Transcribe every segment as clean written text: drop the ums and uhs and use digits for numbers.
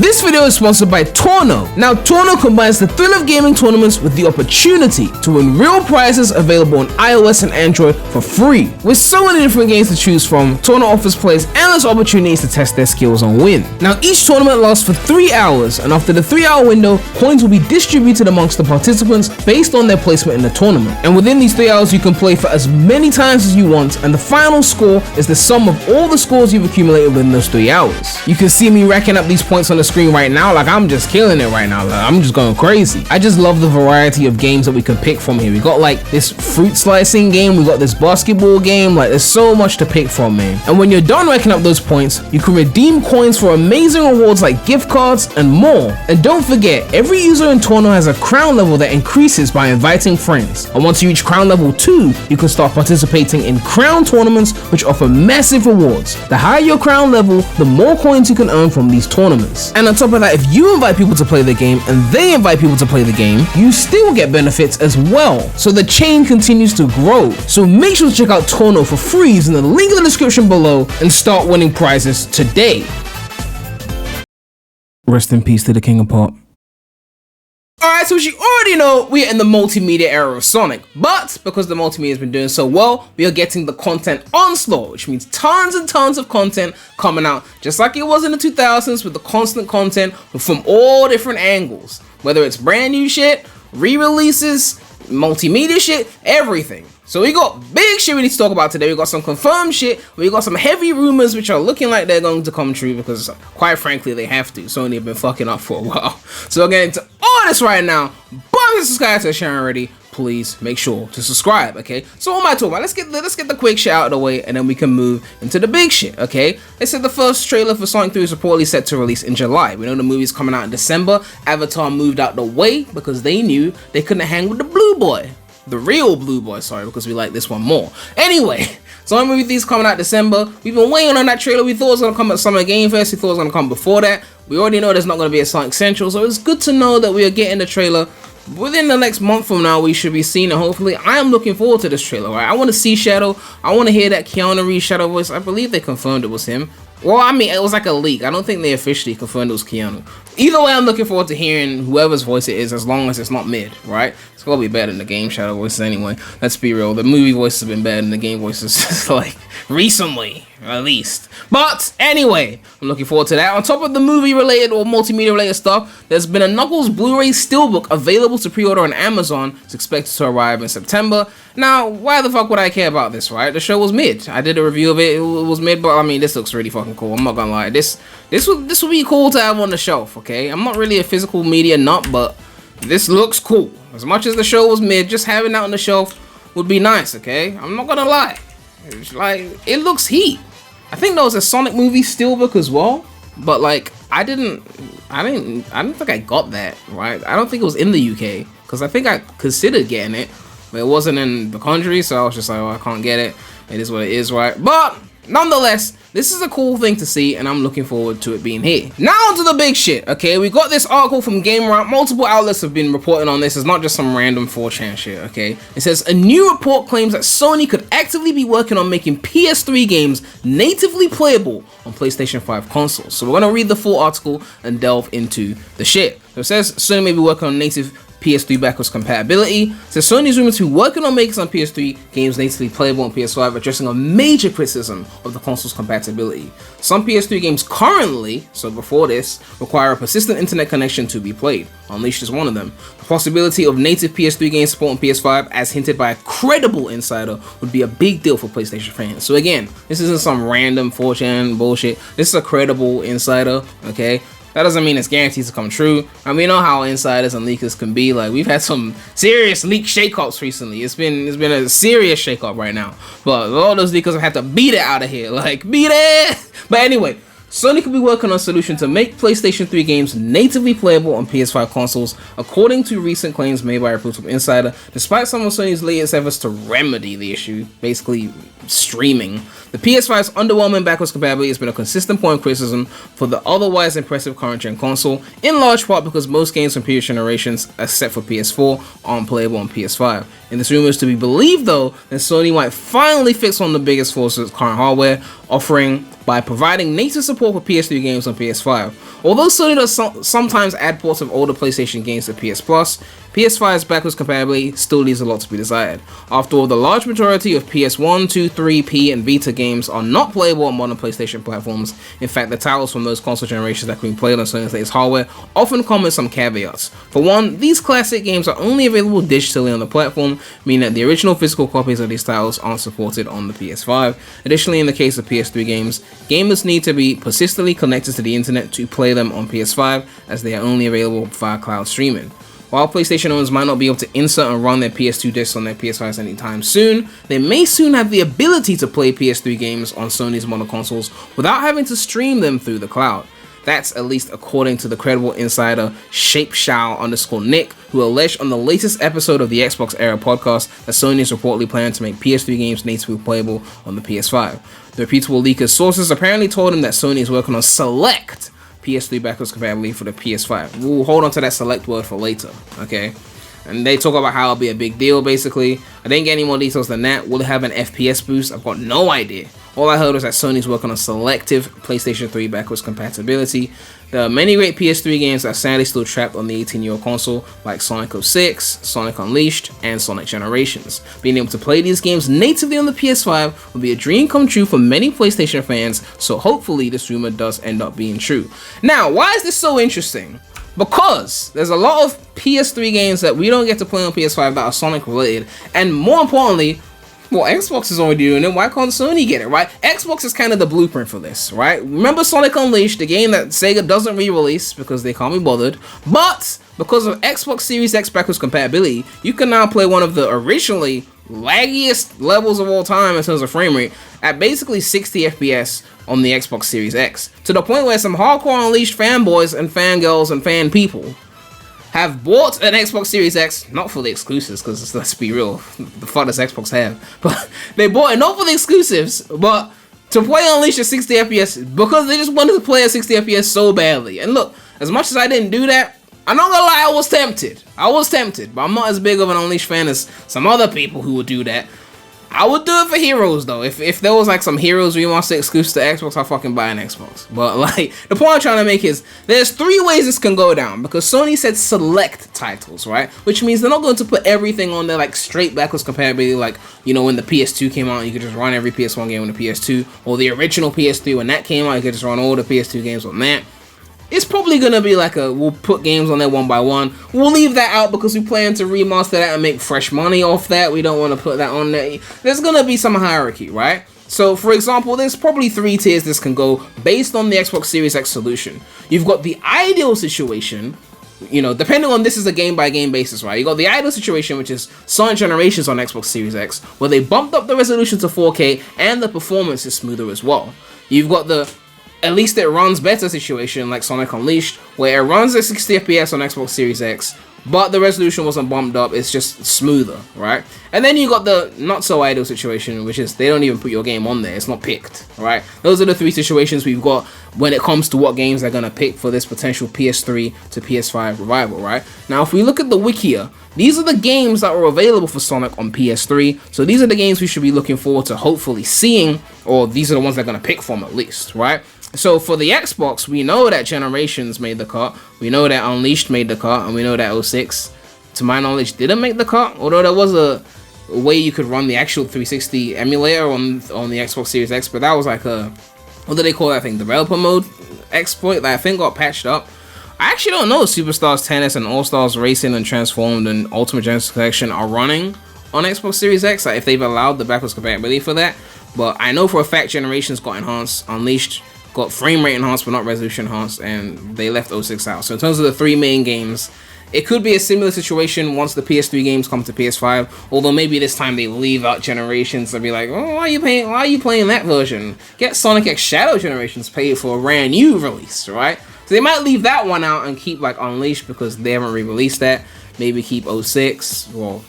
This video is sponsored by Torno. Now, Torno combines the thrill of gaming tournaments with the opportunity to win real prizes available on iOS and Android for free. With so many different games to choose from, Torno offers players endless opportunities to test their skills and win. Now, each tournament lasts for 3 hours, and after the 3-hour window, coins will be distributed amongst the participants based on their placement in the tournament. And within these 3 hours, you can play for as many times as you want, and the final score is the sum of all the scores you've accumulated within those 3 hours. You can see me racking up these points on the screen right now, like I'm just killing it right now, like I'm just going crazy. I just love the variety of games that we can pick from here. We got like this fruit slicing game, we got this basketball game, like there's so much to pick from, man. And when you're done racking up those points, you can redeem coins for amazing rewards like gift cards and more. And don't forget, every user in Torno has a crown level that increases by inviting friends. And once you reach crown level 2, you can start participating in crown tournaments which offer massive rewards. The higher your crown level, the more coins you can earn from these tournaments. And on top of that, if you invite people to play the game and they invite people to play the game, you still get benefits as well. So the chain continues to grow. So make sure to check out Torno for free using the link in the description below and start winning prizes today. Rest in peace to the King of Pop. Alright, so as you already know, we are in the multimedia era of Sonic, but because the multimedia has been doing so well, we are getting the content onslaught, which means tons and tons of content coming out, just like it was in the 2000s with the constant content from all different angles, whether it's brand new shit, re-releases, multimedia shit, everything. So we got big shit we need to talk about today. We got some confirmed shit. We got some heavy rumors which are looking like they're going to come true because, quite frankly, they have to. Sony have been fucking up for a while. So we're getting into all this right now. But if you subscribe to the channel already, please make sure to subscribe, okay? So what am I talking about? Let's get the quick shit out of the way and then we can move into the big shit, okay? They said the first trailer for Sonic 3 is reportedly set to release in July. We know the movie's coming out in December. Avatar moved out the way because they knew they couldn't hang with the blue boy. The real blue boy, sorry, because we like this one more. Anyway, Sonic movie 3 is coming out December. We've been waiting on that trailer. We thought it was going to come at Summer Game Fest. We thought it was going to come before that. We already know there's not going to be a Sonic Central, so it's good to know that we are getting the trailer. Within the next month from now, we should be seeing it, hopefully. I am looking forward to this trailer, right? I want to see Shadow. I want to hear that Keanu Reeves Shadow voice. I believe they confirmed it was him. Well, I mean, it was like a leak. I don't think they officially confirmed it was Keanu. Either way, I'm looking forward to hearing whoever's voice it is, as long as it's not mid, right? It's gonna be better than the game Shadow voices anyway. Let's be real. The movie voices have been better than the game voices, like, recently, at least. But, anyway, I'm looking forward to that. On top of the movie-related or multimedia-related stuff, there's been a Knuckles Blu-ray Steelbook available to pre-order on Amazon. It's expected to arrive in September. Now, why the fuck would I care about this, right? The show was mid. I did a review of it. It was mid, but I mean, this looks really fucking cool. I'm not gonna lie. This would be cool to have on the shelf, okay? I'm not really a physical media nut, but this looks cool. As much as the show was mid, just having that on the shelf would be nice, okay? I'm not gonna lie. It's like, it looks heat. I think there was a Sonic movie Steelbook as well, but like, I don't think I got that, right? I don't think it was in the UK, because I think I considered getting it, but it wasn't in the country, so I was just like, oh, I can't get it. It is what it is, right? But nonetheless, this is a cool thing to see, and I'm looking forward to it being here. Now onto the big shit, okay? We got this article from GameRant. Multiple outlets have been reporting on this. It's not just some random 4chan shit, okay? It says, a new report claims that Sony could actively be working on making PS3 games natively playable on PlayStation 5 consoles. So we're gonna read the full article and delve into the shit. So it says, Sony may be working on native PS3 backwards compatibility. So Sony's rumored to be working on making some PS3 games natively playable on PS5, addressing a major criticism of the console's compatibility. Some PS3 games currently, so before this, require a persistent internet connection to be played. Unleashed is one of them. The possibility of native PS3 games support on PS5, as hinted by a credible insider, would be a big deal for PlayStation fans. So again, this isn't some random 4chan bullshit. This is a credible insider, okay? That doesn't mean it's guaranteed to come true. And we know how insiders and leakers can be. Like, we've had some serious leak shakeups recently. It's been a serious shakeup right now. But all those leakers have had to beat it out of here. Like, beat it! But anyway, Sony could be working on a solution to make PlayStation 3 games natively playable on PS5 consoles, according to recent claims made by a reputable insider, despite some of Sony's latest efforts to remedy the issue, basically streaming. The PS5's underwhelming backwards compatibility has been a consistent point of criticism for the otherwise impressive current-gen console, in large part because most games from previous generations, except for PS4, aren't playable on PS5. And this rumor is to be believed, though, that Sony might finally fix one of the biggest flaws of its current hardware, offering by providing native support support for PS3 games on PS5. Although Sony does sometimes add ports of older PlayStation games to PS Plus, PS5's backwards compatibility still leaves a lot to be desired. After all, the large majority of PS1, 2, 3, P, and Vita games are not playable on modern PlayStation platforms. In fact, the titles from those console generations that can be played on Sony's latest hardware often come with some caveats. For one, these classic games are only available digitally on the platform, meaning that the original physical copies of these titles aren't supported on the PS5. Additionally, in the case of PS3 games, gamers need to be persistently connected to the internet to play them on PS5, as they are only available via cloud streaming. While PlayStation owners might not be able to insert and run their PS2 discs on their PS5s anytime soon, they may soon have the ability to play PS3 games on Sony's modern consoles without having to stream them through the cloud. That's at least according to the credible insider ShapeShao_Nick, who alleged on the latest episode of the Xbox Era podcast that Sony is reportedly planning to make PS3 games natively playable on the PS5. The reputable leaker's sources apparently told him that Sony is working on select PS3 backwards compatibility for the PS5. We'll hold on to that select word for later, okay? And they talk about how it'll be a big deal, basically. I didn't get any more details than that. Will it have an FPS boost? I've got no idea. All I heard was that Sony's working on selective PlayStation 3 backwards compatibility. There are many great PS3 games that are sadly still trapped on the 18-year-old console, like Sonic 06, Sonic Unleashed, and Sonic Generations. Being able to play these games natively on the PS5 will be a dream come true for many PlayStation fans, so hopefully this rumor does end up being true. Now, why is this so interesting? Because there's a lot of PS3 games that we don't get to play on PS5 that are Sonic related, and more importantly, well, Xbox is already doing it, why can't Sony get it, right? Xbox is kind of the blueprint for this, right? Remember Sonic Unleashed, the game that Sega doesn't re-release because they can't be bothered, but because of Xbox Series X backwards compatibility, you can now play one of the originally laggiest levels of all time in terms of frame rate at basically 60 FPS on the Xbox Series X, to the point where some hardcore Unleashed fanboys and fangirls and fan people have bought an Xbox Series X, not for the exclusives, because let's be real, the fuck does Xbox have? But they bought it not for the exclusives, but to play Unleashed at 60 FPS, because they just wanted to play at 60 FPS so badly. And look, as much as I didn't do that, I'm not gonna lie, I was tempted, but I'm not as big of an Unleashed fan as some other people who would do that. I would do it for Heroes though. If there was like some Heroes remaster exclusive to Xbox, I'll fucking buy an Xbox. But like, the point I'm trying to make is, there's three ways this can go down, because Sony said select titles, right? Which means they're not going to put everything on there like straight backwards compatibility, like, you know, when the PS2 came out, you could just run every PS1 game on the PS2, or the original PS3 when that came out, you could just run all the PS2 games on that. It's probably gonna be like we'll put games on there one by one. We'll leave that out because we plan to remaster that and make fresh money off that. We don't want to put that on there. There's gonna be some hierarchy, right? So for example, there's probably 3 tiers this can go based on the Xbox Series X solution. You've got the ideal situation, you know, depending on, this is a game by game basis, right? You got the ideal situation, which is Sonic Generations on Xbox Series X, where they bumped up the resolution to 4K and the performance is smoother as well. You've got the at least it runs better situation like Sonic Unleashed, where it runs at 60 FPS on Xbox Series X, but the resolution wasn't bumped up, it's just smoother, right? And then you got the not so ideal situation, which is they don't even put your game on there, it's not picked, right? Those are the 3 situations we've got when it comes to what games they're gonna pick for this potential PS3 to PS5 revival, right? Now, if we look at the Wikia, these are the games that were available for Sonic on PS3, so these are the games we should be looking forward to hopefully seeing, or these are the ones they're gonna pick from at least, right? So for the Xbox, we know that Generations made the cut, we know that Unleashed made the cut, and we know that 06, to my knowledge, didn't make the cut, although there was a way you could run the actual 360 emulator on the Xbox Series X, but that was like a, what do they call that thing, developer mode exploit that I think got patched up. I actually don't know if Superstars Tennis and All Stars Racing and Transformed and Ultimate Genesis Collection are running on Xbox Series X, like if they've allowed the backwards compatibility for that, but I know for a fact Generations got enhanced, Unleashed got frame rate enhanced but not resolution enhanced, and they left 06 out. So in terms of the 3 main games, it could be a similar situation once the PS3 games come to PS5, although maybe this time they leave out Generations and be like, oh, why are you playing that version? Get Sonic X Shadow Generations paid for a brand new release, right? So they might leave that one out and keep like Unleashed because they haven't re-released that. Maybe keep 06, well,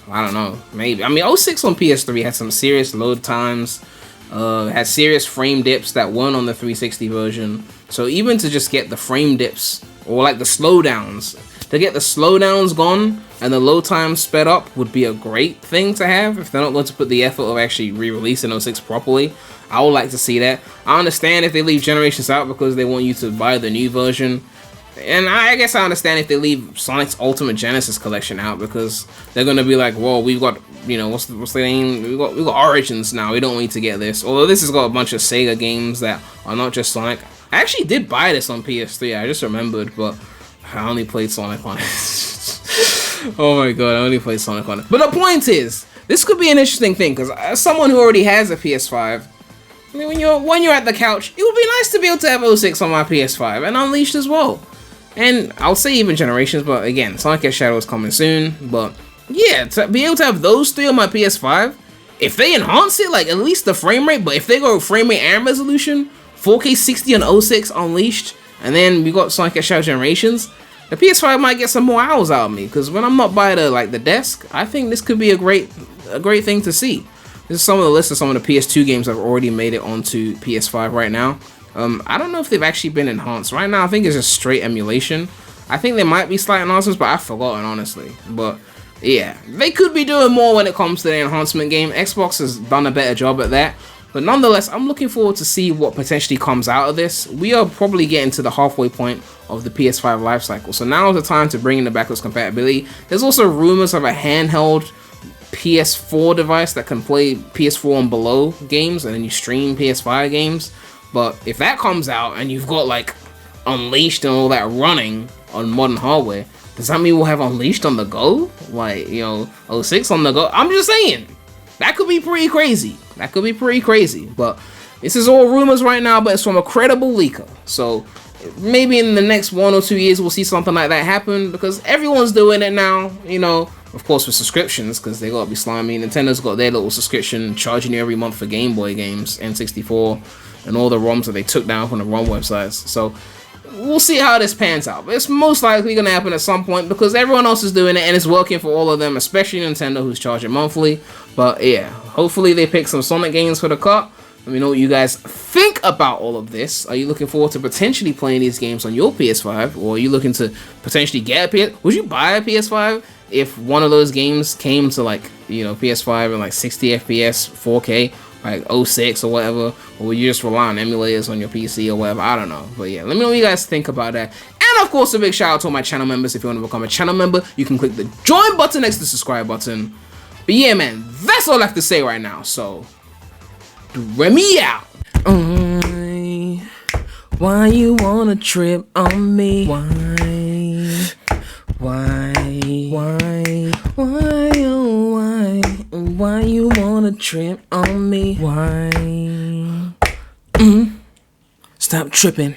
I don't know, maybe. I mean, 06 on PS3 had some serious load times, had serious frame dips that weren't on the 360 version. So even to just get the frame dips or like the slowdowns, To get the slowdowns gone and the load time sped up would be a great thing to have if they're not going to put the effort of actually re-releasing 06 properly. I would like to see that. I understand if they leave Generations out because they want you to buy the new version. And I guess I understand if they leave Sonic's Ultimate Genesis collection out because they're gonna be like, "Whoa, we've got, you know, what's the name? We got Origins now. We don't need to get this." Although this has got a bunch of Sega games that are not just Sonic. I actually did buy this on PS3. I just remembered, but I only played Sonic on it. Oh my god, I only played Sonic on it. But the point is, this could be an interesting thing because as someone who already has a PS5, I mean, when you're at the couch, it would be nice to be able to have 06 on my PS5 and Unleashed as well. And I'll say even Generations, but again, Sonic X Shadow is coming soon. But yeah, to be able to have those three on my PS5, if they enhance it, like at least the frame rate, but if they go frame rate and resolution, 4K 60 on 06 Unleashed, and then we got Sonic X Shadow Generations, the PS5 might get some more hours out of me. Because when I'm not by the desk, I think this could be a great thing to see. This is some of the list of some of the PS2 games that have already made it onto PS5 right now. I don't know if they've actually been enhanced. Right now, I think it's just straight emulation. I think there might be slight enhancements, but I've forgotten, honestly. But yeah, they could be doing more when it comes to the enhancement game. Xbox has done a better job at that. But nonetheless, I'm looking forward to see what potentially comes out of this. We are probably getting to the halfway point of the PS5 lifecycle. So now is the time to bring in the backwards compatibility. There's also rumors of a handheld PS4 device that can play PS4 and below games, and then you stream PS5 games. But if that comes out and you've got like Unleashed and all that running on modern hardware, does that mean we'll have Unleashed on the go? Like, you know, 06 on the go? I'm just saying, that could be pretty crazy. That could be pretty crazy. But this is all rumors right now, but it's from a credible leaker. So maybe in the next 1 or 2 years we'll see something like that happen because everyone's doing it now, you know. Of course with subscriptions because they gotta be slimy. Nintendo's got their little subscription charging you every month for Game Boy games, N64, and all the ROMs that they took down from the ROM websites. So we'll see how this pans out. But it's most likely gonna happen at some point because everyone else is doing it and it's working for all of them, especially Nintendo who's charging monthly. But yeah, hopefully they pick some Sonic games for the cut. Let me know what you guys think about all of this. Are you looking forward to potentially playing these games on your PS5? Or are you looking to potentially get a PS5? Would you buy a PS5 if one of those games came to like, you know, PS5 and like 60 FPS, 4K, like 06 or whatever? Or would you just rely on emulators on your PC or whatever? I don't know. But yeah, let me know what you guys think about that. And of course, a big shout out to all my channel members. If you want to become a channel member, you can click the join button next to the subscribe button. But yeah, man, that's all I have to say right now. So, Remy out. Why you wanna trip on me? Why you wanna trip on me? Why? Stop tripping.